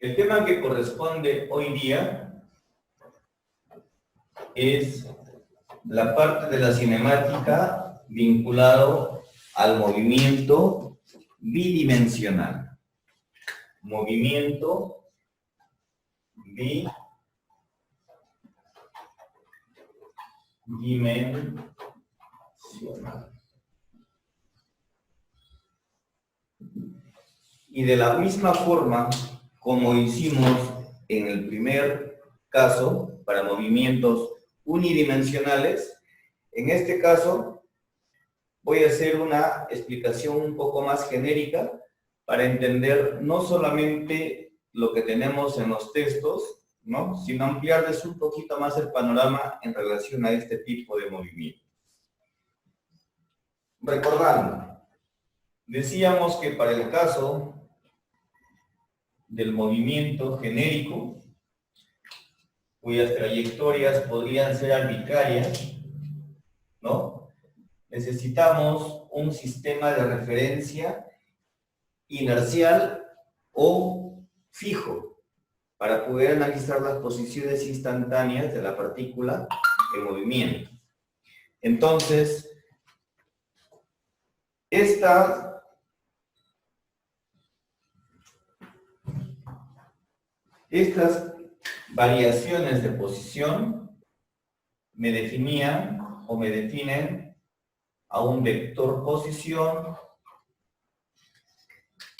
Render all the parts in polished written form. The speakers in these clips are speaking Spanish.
El tema que corresponde hoy día es la parte de la cinemática vinculado al movimiento bidimensional. Movimiento bidimensional. Y de la misma forma como hicimos en el primer caso para movimientos unidimensionales, en este caso voy a hacer una explicación un poco más genérica para entender no solamente lo que tenemos en los textos, ¿no?, sino ampliarles un poquito más el panorama en relación a este tipo de movimiento. Recordando, decíamos que para el caso del movimiento genérico, cuyas trayectorias podrían ser arbitrarias, ¿no?, necesitamos un sistema de referencia inercial o fijo para poder analizar las posiciones instantáneas de la partícula en movimiento. Entonces, estas variaciones de posición me definían o me definen a un vector posición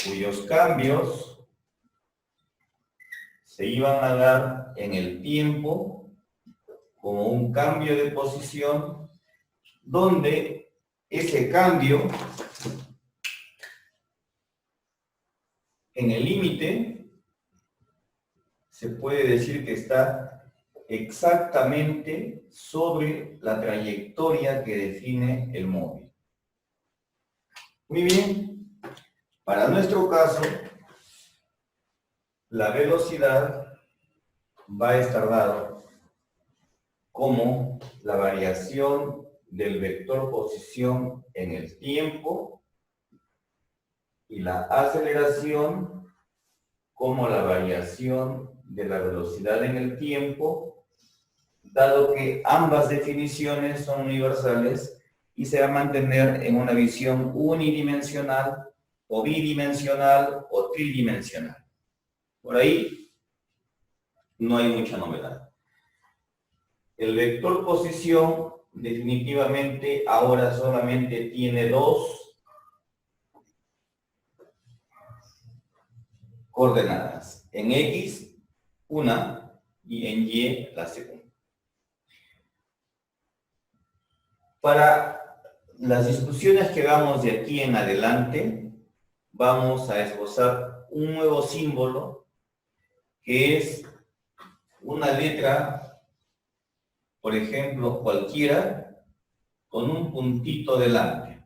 cuyos cambios se iban a dar en el tiempo como un cambio de posición, donde ese cambio en el límite se puede decir que está exactamente sobre la trayectoria que define el móvil. Muy bien, para nuestro caso, la velocidad va a estar dado como la variación del vector posición en el tiempo y la aceleración como la variación de la velocidad en el tiempo, dado que ambas definiciones son universales y se va a mantener en una visión unidimensional o bidimensional o tridimensional. Por ahí no hay mucha novedad. El vector posición definitivamente ahora solamente tiene dos coordenadas. En X, una, y en Y, la segunda. Para las discusiones que hagamos de aquí en adelante, vamos a esbozar un nuevo símbolo que es una letra, por ejemplo, cualquiera, con un puntito delante.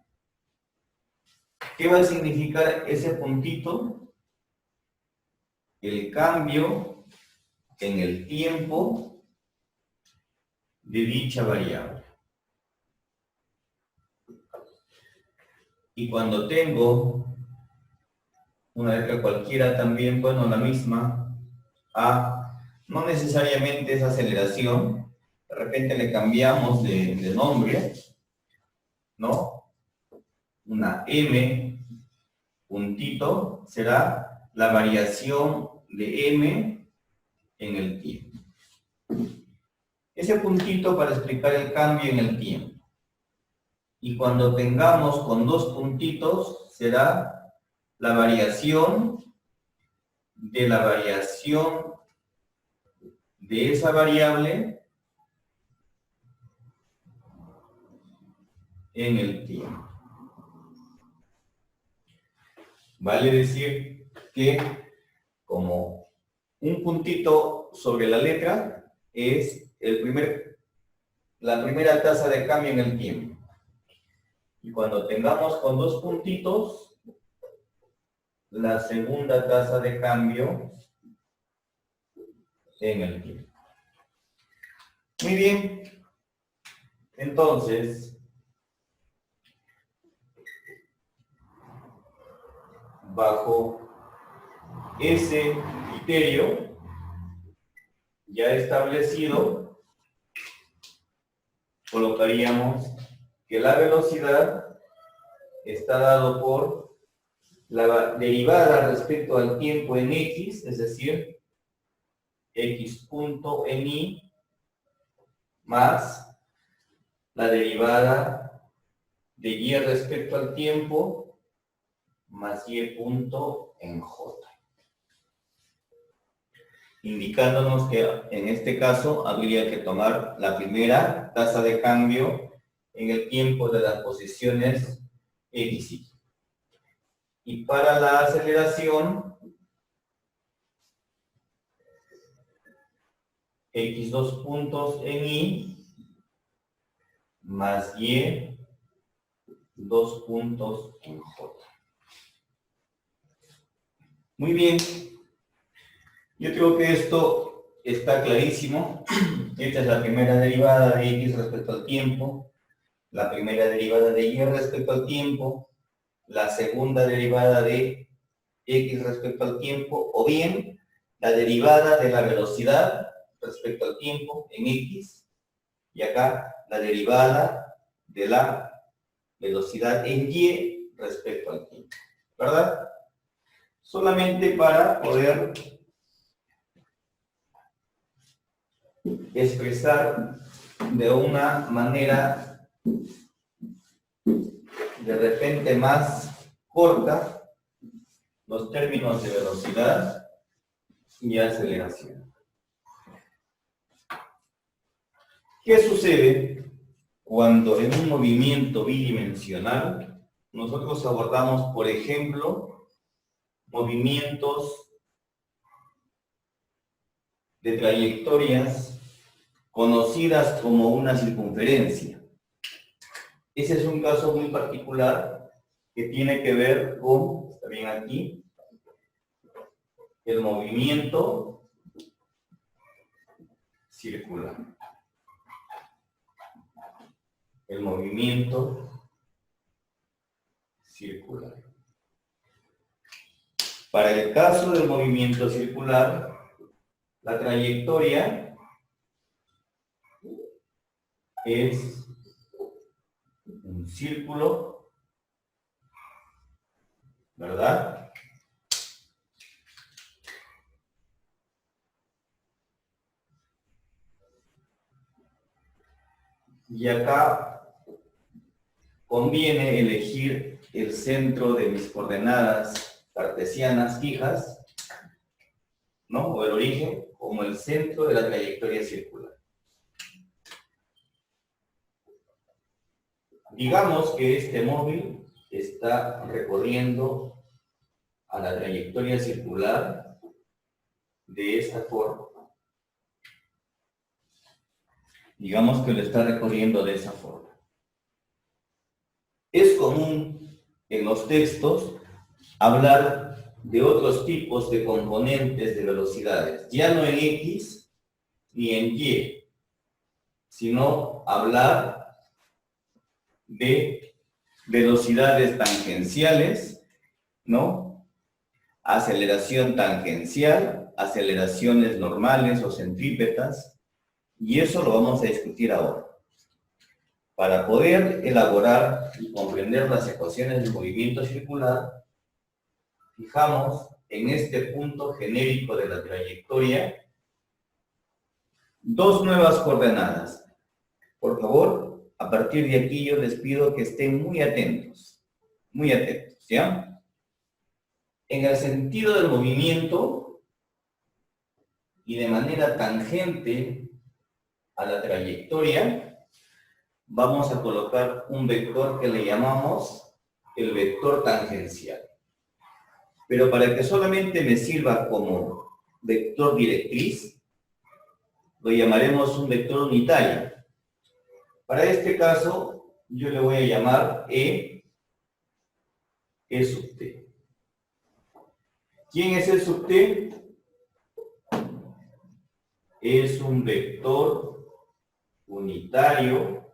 ¿Qué va a significar ese puntito? El cambio en el tiempo de dicha variable. Y cuando tengo una letra cualquiera también, bueno, la misma, A, no necesariamente es aceleración, de repente le cambiamos de nombre, ¿no? Una M, puntito, será la variación de M en el tiempo. Ese puntito para explicar el cambio en el tiempo. Y cuando tengamos con dos puntitos, será la variación de la variación de esa variable en el tiempo. Vale decir que como un puntito sobre la letra es la primera tasa de cambio en el tiempo. Y cuando tengamos con dos puntitos, la segunda tasa de cambio en el tiempo. Muy bien. Entonces, bajo S y criterio ya establecido, colocaríamos que la velocidad está dado por la derivada respecto al tiempo en x, es decir, x punto en y, más la derivada de y respecto al tiempo, más y punto en j. Indicándonos que en este caso habría que tomar la primera tasa de cambio en el tiempo de las posiciones x y. Y para la aceleración, x dos puntos en y más y dos puntos en j. Muy bien. Yo creo que esto está clarísimo. Esta es la primera derivada de x respecto al tiempo, la primera derivada de y respecto al tiempo, la segunda derivada de x respecto al tiempo, o bien la derivada de la velocidad respecto al tiempo en x, y acá la derivada de la velocidad en y respecto al tiempo, ¿verdad? Solamente para poder expresar de una manera de repente más corta los términos de velocidad y aceleración. ¿Qué sucede cuando en un movimiento bidimensional nosotros abordamos, por ejemplo, movimientos de trayectorias conocidas como una circunferencia? Ese es un caso muy particular que tiene que ver con, está bien aquí, el movimiento circular. El movimiento circular. Para el caso del movimiento circular, la trayectoria es un círculo, ¿verdad? Y acá conviene elegir el centro de mis coordenadas cartesianas fijas, ¿no? O el origen, como el centro de la trayectoria circular. Digamos que este móvil está recorriendo a la trayectoria circular de esta forma. Digamos que lo está recorriendo de esa forma. Es común en los textos hablar de otros tipos de componentes de velocidades, ya no en X ni en Y, sino hablar de velocidades tangenciales, ¿no? Aceleración tangencial, aceleraciones normales o centrípetas, y eso lo vamos a discutir ahora. Para poder elaborar y comprender las ecuaciones del movimiento circular, fijamos en este punto genérico de la trayectoria dos nuevas coordenadas. Por favor, a partir de aquí yo les pido que estén muy atentos, ¿ya? En el sentido del movimiento y de manera tangente a la trayectoria, vamos a colocar un vector que le llamamos el vector tangencial. Pero para que solamente me sirva como vector directriz, lo llamaremos un vector unitario. Para este caso, yo le voy a llamar E sub t. ¿Quién es el sub t? Es un vector unitario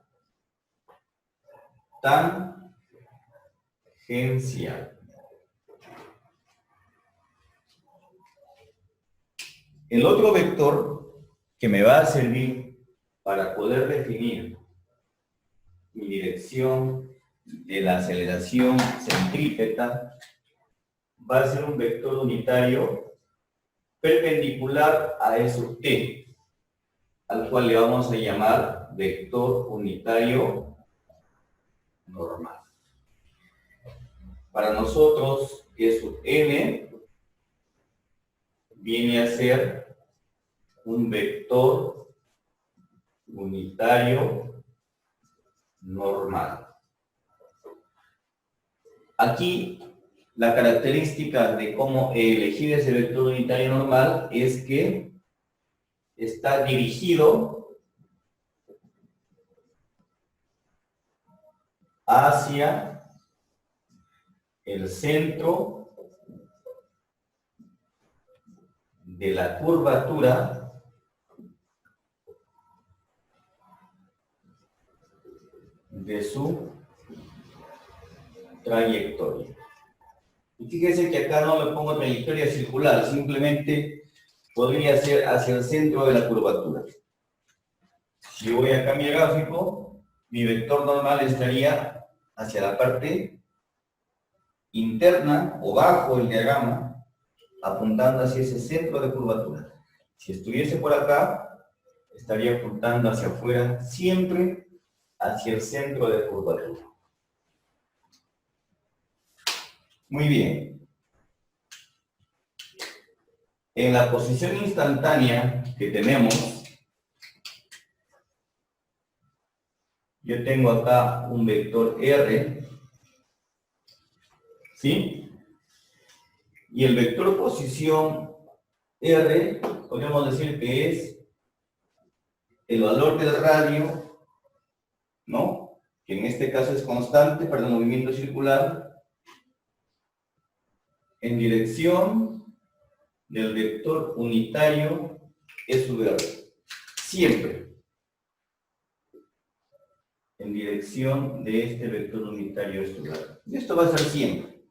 tangencial. El otro vector que me va a servir para poder definir mi dirección de la aceleración centrípeta va a ser un vector unitario perpendicular a E sub t, al cual le vamos a llamar vector unitario normal. Para nosotros, E sub n viene a ser un vector unitario normal. Aquí, la característica de cómo elegir ese vector unitario normal es que está dirigido hacia el centro de la curvatura de su trayectoria. Y fíjense que acá no le pongo trayectoria circular, simplemente podría ser hacia el centro de la curvatura. Si voy acá a mi gráfico, mi vector normal estaría hacia la parte interna o bajo el diagrama, apuntando hacia ese centro de curvatura. Si estuviese por acá, estaría apuntando hacia afuera, siempre hacia el centro de curvatura. Muy bien. En la posición instantánea que tenemos, yo tengo acá un vector R, ¿sí? Y el vector posición R, podríamos decir que es el valor del radio, ¿no? Que en este caso es constante para el movimiento circular, en dirección del vector unitario E sub R. Siempre en dirección de este vector unitario E sub R. Y esto va a ser siempre.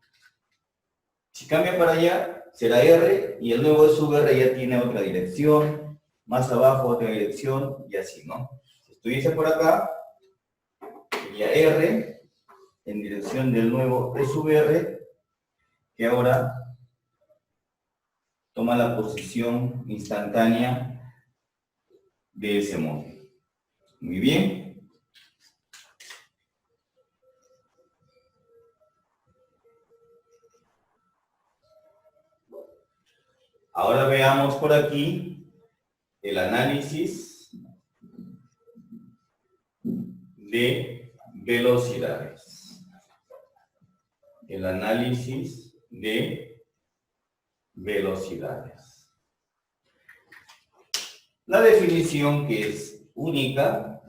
Si cambia para allá, será R, y el nuevo E sub R ya tiene otra dirección, más abajo otra dirección, y así, ¿no? Si estuviese por acá, sería R, en dirección del nuevo E sub R, que ahora toma la posición instantánea de ese modo. Muy bien. Ahora veamos por aquí el análisis de velocidades. El análisis de velocidades. La definición, que es única,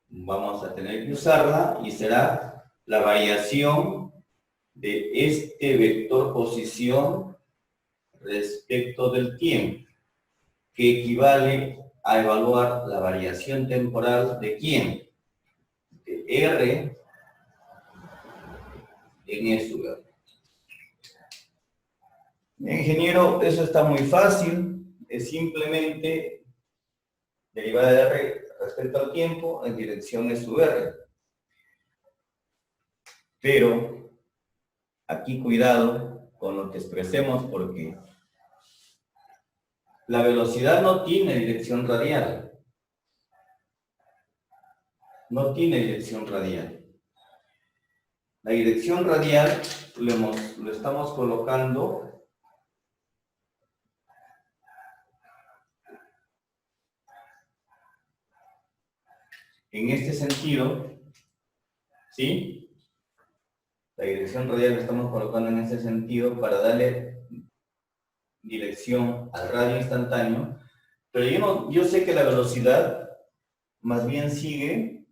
vamos a tener que usarla y será la variación de este vector posición respecto del tiempo, que equivale a evaluar la variación temporal de ¿quién? De R en E sub R. Ingeniero, eso está muy fácil, es simplemente derivada de R respecto al tiempo en dirección E sub R. Pero aquí cuidado con lo que expresemos, porque la velocidad no tiene dirección radial. No tiene dirección radial. La dirección radial lo estamos colocando en este sentido, ¿sí? La dirección radial la estamos colocando en este sentido para darle dirección al radio instantáneo, pero yo sé que la velocidad más bien sigue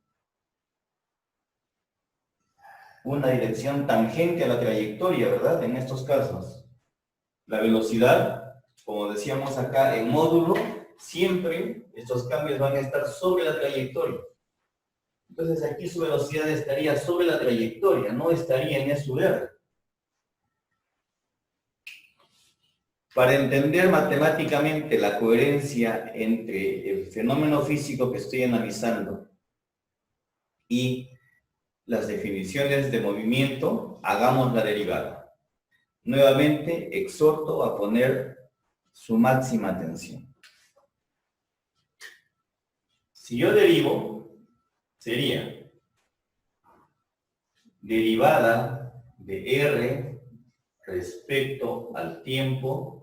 una dirección tangente a la trayectoria, ¿verdad? En estos casos. La velocidad, como decíamos acá, en módulo, siempre estos cambios van a estar sobre la trayectoria. Entonces aquí su velocidad estaría sobre la trayectoria, no estaría en E sub R. Para entender matemáticamente la coherencia entre el fenómeno físico que estoy analizando y las definiciones de movimiento, hagamos la derivada. Nuevamente, exhorto a poner su máxima atención. Si yo derivo, sería derivada de R respecto al tiempo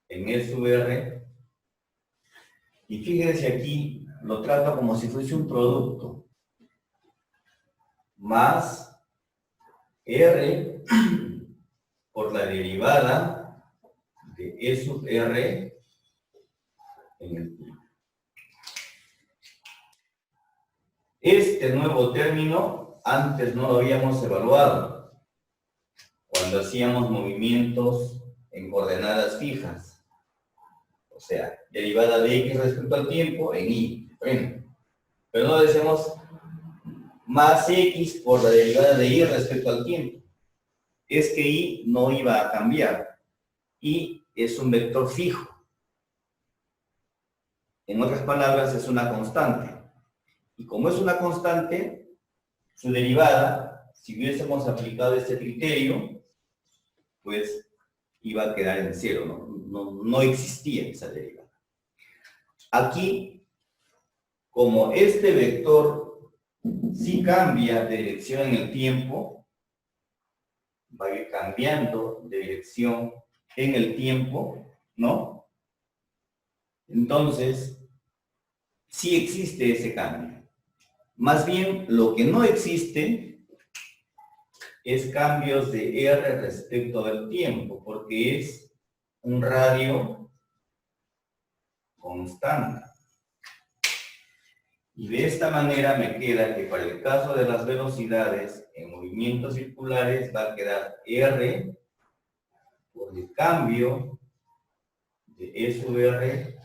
en E sub R. Y fíjense aquí, lo trato como si fuese un producto. Más R por la derivada de E sub R en el tiempo. Este nuevo término antes no lo habíamos evaluado cuando hacíamos movimientos en coordenadas fijas. O sea, derivada de X respecto al tiempo en Y. Bueno, pero no decimos más X por la derivada de Y respecto al tiempo. Es que Y no iba a cambiar. Y es un vector fijo. En otras palabras, es una constante. Y como es una constante, su derivada, si hubiésemos aplicado este criterio, pues iba a quedar en cero, no existía esa derivada. Aquí, como este vector sí cambia de dirección en el tiempo, va a ir cambiando de dirección en el tiempo, ¿no? Entonces, sí existe ese cambio. Más bien, lo que no existe es cambios de R respecto del tiempo, porque es un radio constante. Y de esta manera me queda que para el caso de las velocidades en movimientos circulares va a quedar R por el cambio de E sub R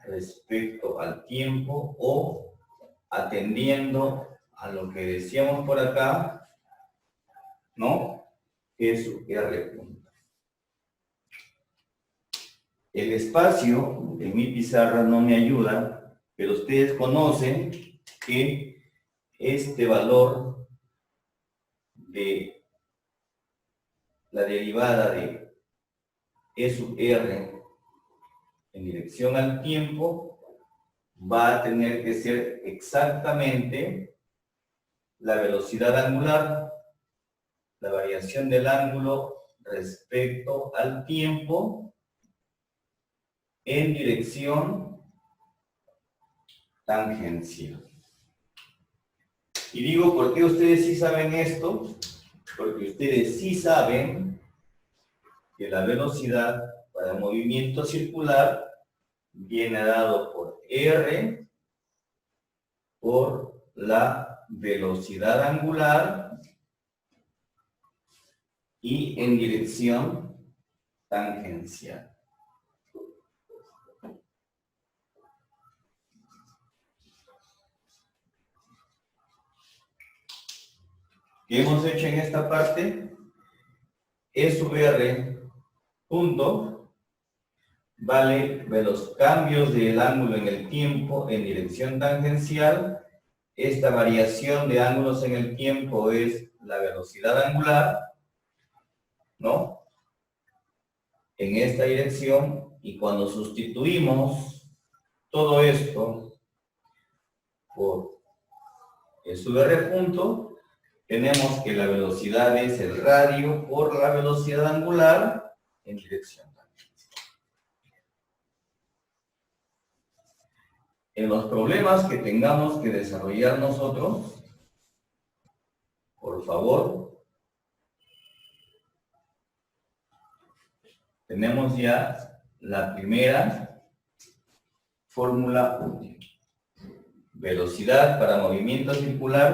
respecto al tiempo o atendiendo a lo que decíamos por acá, ¿no? E sub R punto. El espacio en mi pizarra no me ayuda, pero ustedes conocen que este valor de la derivada de E sub R en dirección al tiempo va a tener que ser exactamente la velocidad angular, la variación del ángulo respecto al tiempo en dirección tangencial. Y digo, ¿por qué ustedes sí saben esto? Porque ustedes sí saben que la velocidad para el movimiento circular viene dado por R por la velocidad angular y en dirección tangencial. ¿Qué hemos hecho en esta parte? E sub R punto vale los cambios del ángulo en el tiempo en dirección tangencial. Esta variación de ángulos en el tiempo es la velocidad angular, ¿no? En esta dirección, y cuando sustituimos todo esto por E sub R punto, tenemos que la velocidad es el radio por la velocidad angular en dirección tangencial. En los problemas que tengamos que desarrollar nosotros, por favor, tenemos ya la primera fórmula útil. Velocidad para movimiento circular,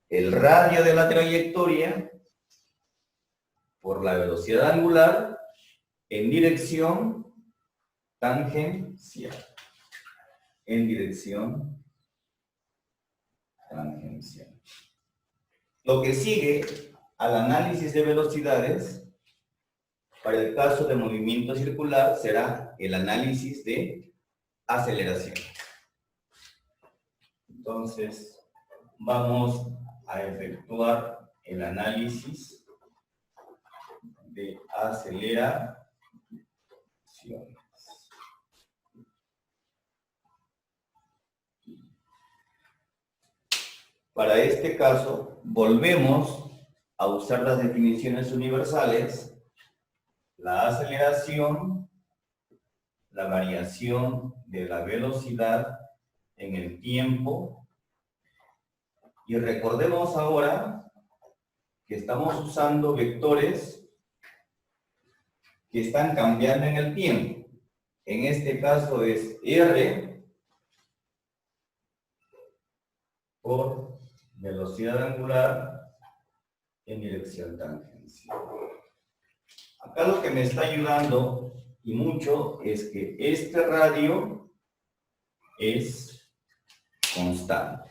el radio de la trayectoria por la velocidad angular en dirección tangencial. En dirección tangencial. Lo que sigue al análisis de velocidades Para el caso de movimiento circular será el análisis de aceleración. Entonces, vamos a efectuar el análisis de aceleración. Para este caso, volvemos a usar las definiciones universales, la aceleración, la variación de la velocidad en el tiempo, y recordemos ahora que estamos usando vectores que están cambiando en el tiempo. En este caso es R por velocidad angular en dirección tangencial. Acá lo que me está ayudando y mucho es que este radio es constante.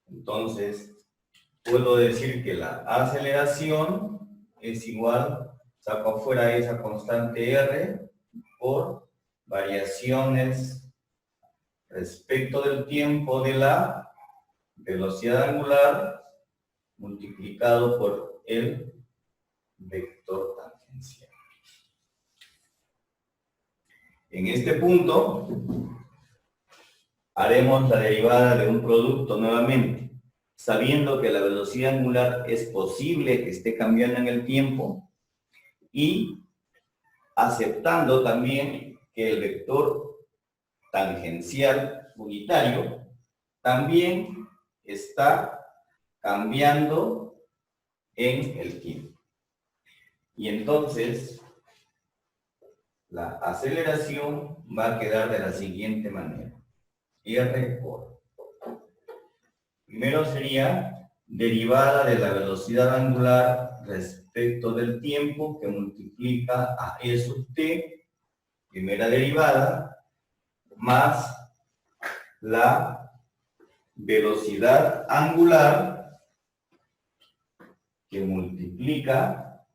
Entonces, puedo decir que la aceleración es igual, saco afuera esa constante R por variaciones respecto del tiempo de la velocidad angular multiplicado por el vector tangencial. En este punto, haremos la derivada de un producto nuevamente, sabiendo que la velocidad angular es posible que esté cambiando en el tiempo y aceptando también que el vector tangencial unitario también está cambiando en el tiempo. Y entonces, la aceleración va a quedar de la siguiente manera. R por. Primero sería derivada de la velocidad angular respecto del tiempo que multiplica a E sub t, primera derivada, más la velocidad angular que multiplica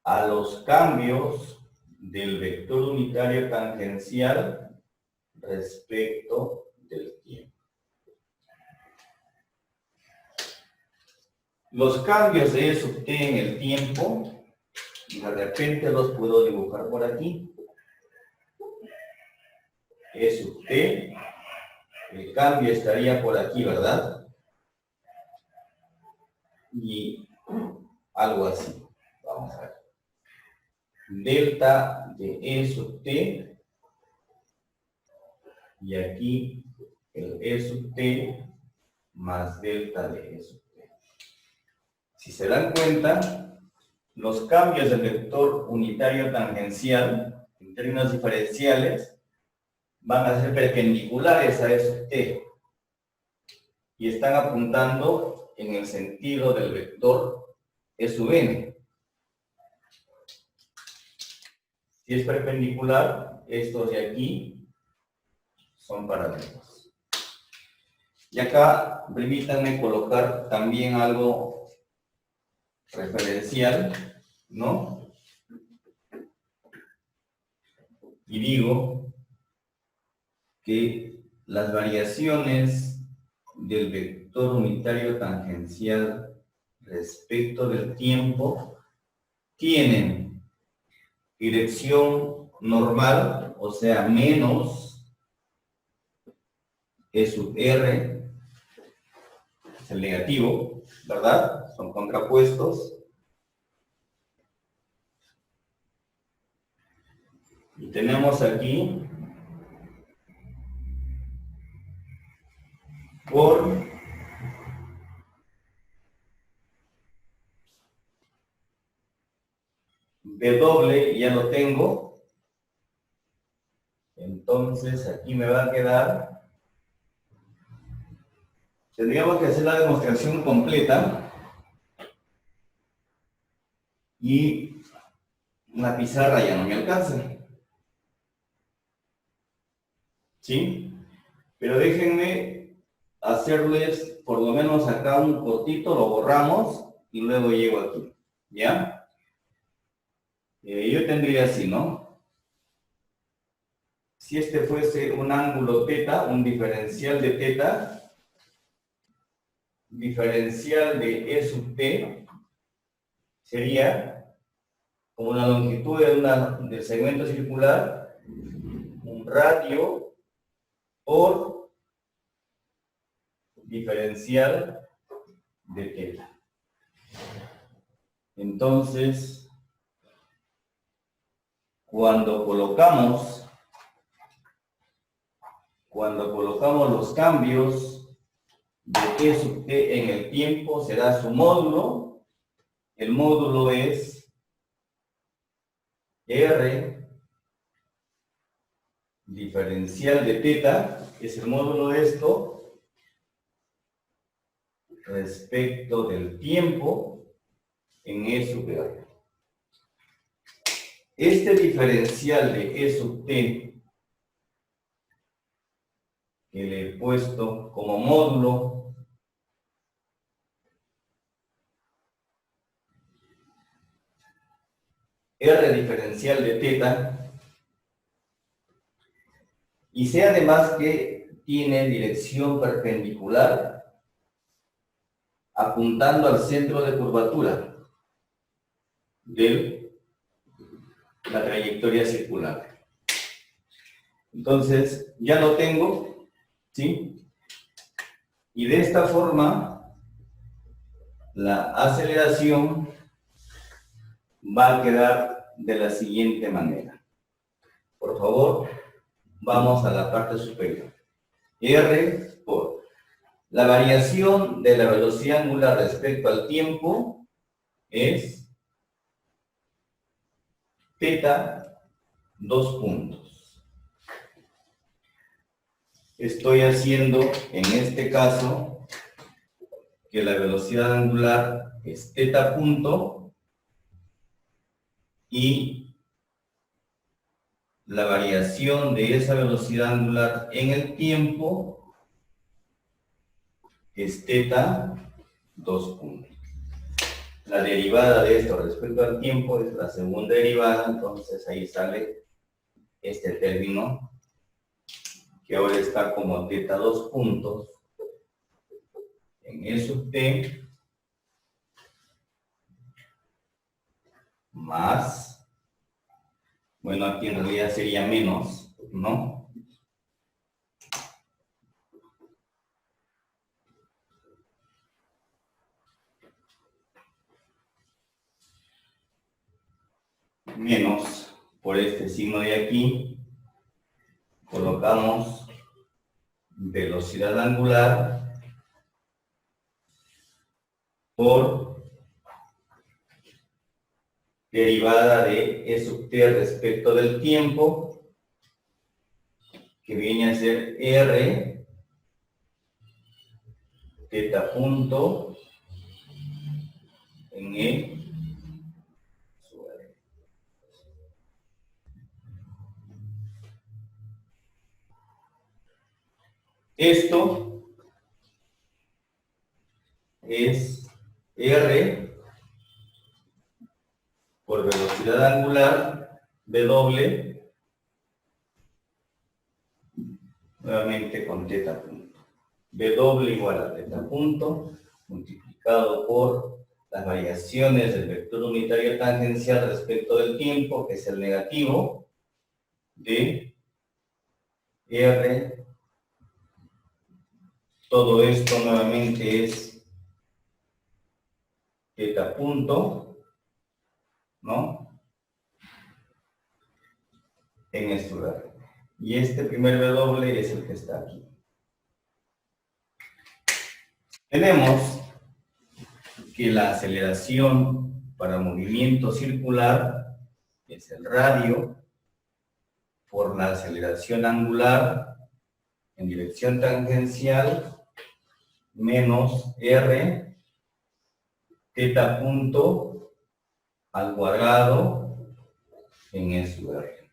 a los cambios del vector unitario tangencial respecto del tiempo. Los cambios de E sub t en el tiempo, de repente los puedo dibujar por aquí. E sub t, el cambio estaría por aquí, ¿verdad? Y algo así. Vamos a ver. Delta de E sub t, y aquí el E sub t más delta de E sub t. Si se dan cuenta, los cambios del vector unitario tangencial en términos diferenciales van a ser perpendiculares a E sub t y están apuntando en el sentido del vector E sub n. Si es perpendicular, estos de aquí son paralelos. Y acá permítanme colocar también algo referencial, ¿no? Y digo que las variaciones del vector unitario tangencial respecto del tiempo tienen dirección normal, o sea, menos E sub r, es el negativo, ¿verdad? Son contrapuestos. Y tenemos aquí por W, ya lo tengo. Entonces aquí me va a quedar. Tendríamos que hacer la demostración completa. Y una pizarra ya no me alcanza. ¿Sí? Pero déjenme hacerles por lo menos acá un cortito, lo borramos y luego llego aquí. ¿Ya? Yo tendría así, ¿no? Si este fuese un ángulo θ, un diferencial de θ, diferencial de E sub t, sería como la longitud del segmento circular, un radio por diferencial de θ. Entonces, cuando colocamos los cambios de E sub t en el tiempo, será su módulo. El módulo es R diferencial de θ, es el módulo de esto, respecto del tiempo en E sub R. Este diferencial de E sub t, que le he puesto como módulo, R diferencial de θ, y sé además que tiene dirección perpendicular apuntando al centro de curvatura de la trayectoria circular. Entonces, ya lo tengo, ¿sí? Y de esta forma, la aceleración va a quedar de la siguiente manera. Por favor, vamos a la parte superior. R por la variación de la velocidad angular respecto al tiempo es θ, 2 puntos. Estoy haciendo en este caso que la velocidad angular es θ punto y la variación de esa velocidad angular en el tiempo es θ, 2 puntos. La derivada de esto respecto al tiempo es la segunda derivada, entonces ahí sale este término que ahora está como θ, 2 puntos en E sub t más, bueno, aquí en realidad sería menos, ¿no? Menos por este signo de aquí, colocamos velocidad angular por derivada de E sub t respecto del tiempo, que viene a ser R θ punto en E sub R. Esto es R por velocidad angular W, nuevamente con θ punto. W igual a θ punto, multiplicado por las variaciones del vector unitario tangencial respecto del tiempo, que es el negativo, de R. Todo esto nuevamente es θ punto, ¿no? En este lugar. Y este primer W es el que está aquí. Tenemos que la aceleración para movimiento circular es el radio por la aceleración angular en dirección tangencial menos R θ punto al cuadrado en E sub R.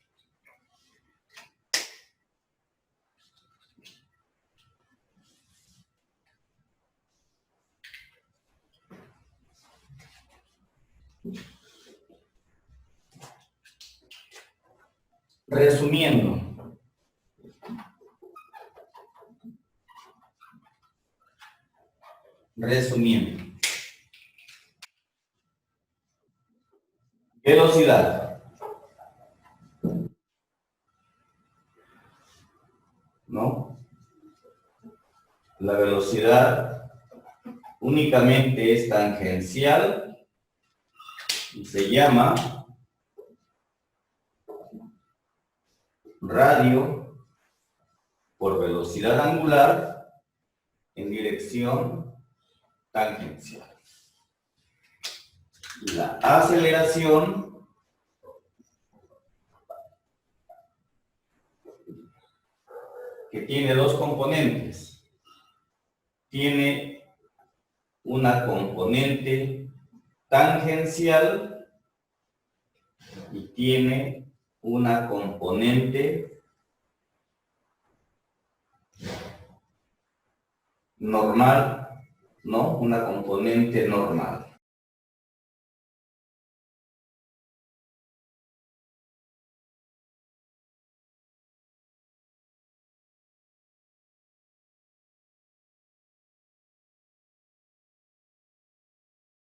Resumiendo. Velocidad. ¿No? La velocidad únicamente es tangencial y se llama radio por velocidad angular en dirección tangencial. La aceleración que tiene dos componentes. Tiene una componente tangencial y tiene una componente normal, ¿no? Una componente normal.